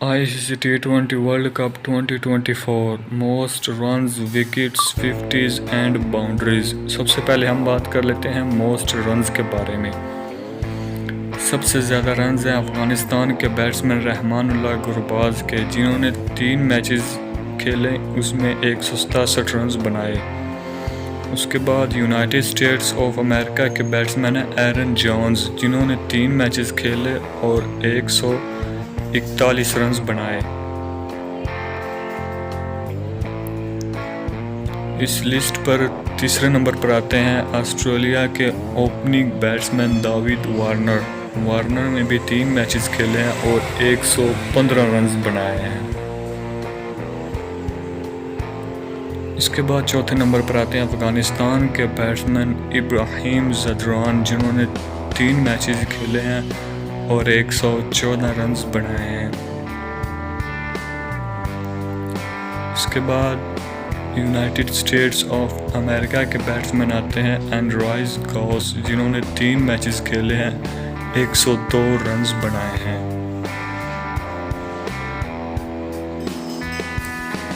ICC T20 world cup 2024 most runs wickets 50s and boundaries. सबसे पहले हम बात कर लेते हैं मोस्ट रन्स के बारे में। सबसे ज़्यादा रन्स हैं अफ़गानिस्तान के बैट्समैन रहमानुल्लाह गुरबाज के, जिन्होंने 3 मैचेस खेले, उसमें 167 रन्स बनाए। उसके बाद यूनाइटेड स्टेट्स ऑफ अमेरिका के बैट्समैन हैं एरन जोन्स, जिन्होंने 3 मैचेस खेले और 141 रन्स बनाए। इस लिस्ट पर तीसरे नंबर पर आते हैं ऑस्ट्रेलिया के opening batsman David Warner. Warner ने भी 3 मैचेस खेले हैं और 115 रन्स बनाए हैं। इसके बाद चौथे नंबर पर आते हैं अफ़गानिस्तान के बैट्समैन इब्राहिम ज़दरान, जिन्होंने 3 मैचेस खेले हैं और 114 रन्स बनाए हैं। इसके बाद यूनाइटेड स्टेट्स ऑफ अमेरिका के बैट्समैन आते हैं एंड्राइस गॉस, जिन्होंने 3 मैचेस खेले हैं, 102 रन्स बनाए हैं।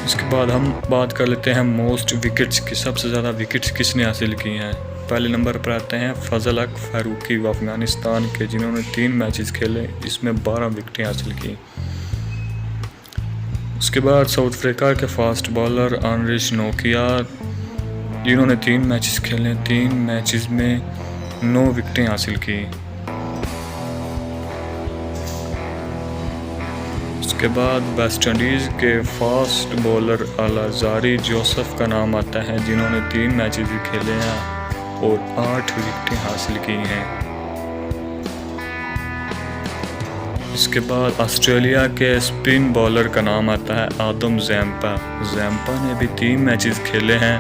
इसके बाद हम बात कर लेते हैं मोस्ट विकेट्स की। सबसे ज़्यादा विकेट्स किसने हासिल की हैं। पहले नंबर पर आते हैं फजल हक फारूकी अफ़गानिस्तान के, जिन्होंने 3 मैचेस खेले, इसमें 12 विकेटें हासिल की। उसके बाद साउथ अफ्रीका के फास्ट बॉलर एनरिच नोकिया, जिन्होंने 3 मैचेस खेले, 3 मैचेस में 9 विकेटें हासिल की। उसके बाद वेस्ट इंडीज़ के फास्ट बॉलर अलाजारी जोसेफ का नाम आता है, जिन्होंने 3 मैचेस भी खेले हैं और 8 विकेटें हासिल की हैं। इसके बाद ऑस्ट्रेलिया के स्पिन बॉलर का नाम आता है आदम ज़ैम्पा। ज़ैम्पा ने भी 3 मैचेस खेले हैं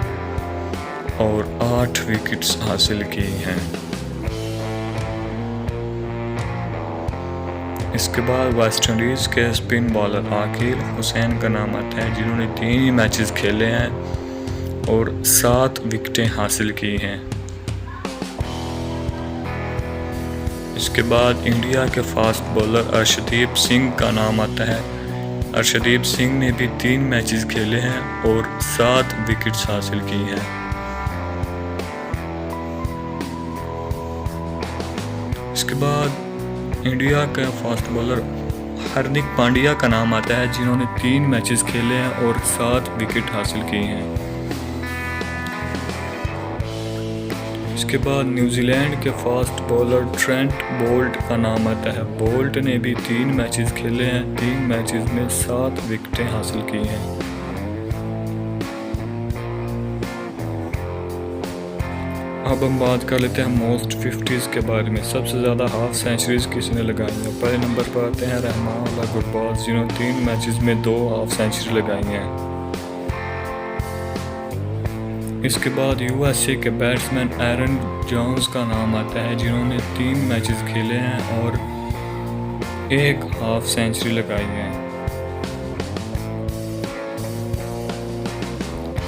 और 8 विकेट्स हासिल की हैं। इसके बाद वेस्ट इंडीज़ के स्पिन बॉलर आकिल हुसैन का नाम आता है, जिन्होंने 3 ही मैचेस खेले हैं और 7 विकेटें हासिल की हैं। इसके बाद इंडिया के फास्ट बॉलर अर्शदीप सिंह का नाम आता है। अर्शदीप सिंह ने भी 3 मैचेस खेले हैं और 7 विकेट्स हासिल की हैं। इसके बाद इंडिया का फास्ट बॉलर हार्दिक पांड्या का नाम आता है, जिन्होंने 3 मैचेस खेले हैं और 7 विकेट हासिल की हैं। इसके बाद न्यूजीलैंड के फास्ट बॉलर ट्रेंट बोल्ट का नाम आता है। बोल्ट ने भी 3 मैचेस खेले हैं, 3 मैचेस में 7 विकेटें हासिल की हैं। अब हम बात कर लेते हैं मोस्ट 50s के बारे में। सबसे ज़्यादा हाफ सेंचुरीज किसने लगाई हैं। पहले नंबर पर आते हैं रहमानुल्लाह गुरबाज, जिन्होंने 3 मैचेस में 2 हाफ सेंचुरी लगाई हैं। इसके बाद यूएसए के बैट्समैन एरन जोन्स का नाम आता है, जिन्होंने 3 मैचेस खेले हैं और 1 हाफ सेंचुरी लगाई है।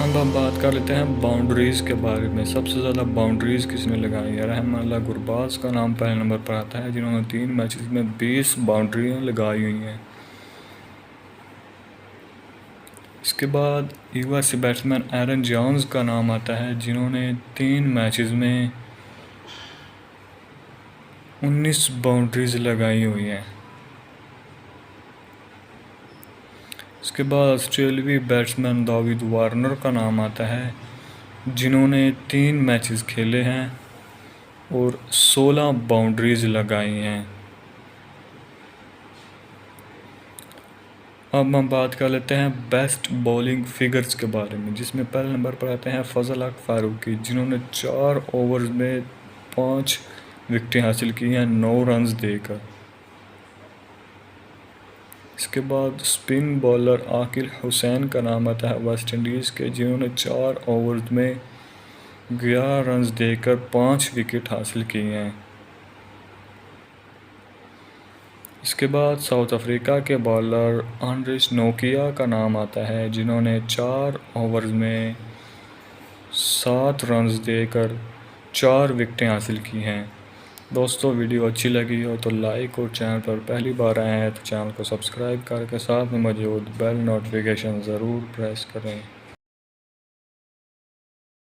अब हम बात कर लेते हैं बाउंड्रीज़ के बारे में। सबसे ज़्यादा बाउंड्रीज़ किसने लगाई है। रहमानुल्लाह गुरबाज का नाम पहले नंबर पर आता है, जिन्होंने 3 मैचेस में 20 बाउंड्रियाँ लगाई हुई हैं। इसके बाद यूएसए बैट्समैन एरन जोन्स का नाम आता है, जिन्होंने 3 मैचेस में 19 बाउंड्रीज लगाई हुई हैं। इसके बाद ऑस्ट्रेलियाई बैट्समैन डेविड वार्नर का नाम आता है, जिन्होंने 3 मैचेस खेले हैं और 16 बाउंड्रीज लगाई हैं। अब हम बात कर लेते हैं बेस्ट बॉलिंग फिगर्स के बारे में, जिसमें पहले नंबर पर आते हैं फजल हक फारूकी, जिन्होंने 4 ओवर्स में 5 विकेटें हासिल की हैं 9 रन्स देकर। इसके बाद स्पिन बॉलर आकिल हुसैन का नाम आता है वेस्ट इंडीज़ के, जिन्होंने 4 ओवर्स में 11 रन्स देकर 5 विकेट हासिल किए हैं। इसके बाद साउथ अफ्रीका के बॉलर एनरिच नोकिया का नाम आता है, जिन्होंने 4 ओवर्स में 7 रन्स देकर 4 विकेटें हासिल की हैं। दोस्तों वीडियो अच्छी लगी हो तो लाइक और चैनल पर पहली बार आए हैं तो चैनल को सब्सक्राइब करके साथ में मौजूद बेल नोटिफिकेशन ज़रूर प्रेस करें।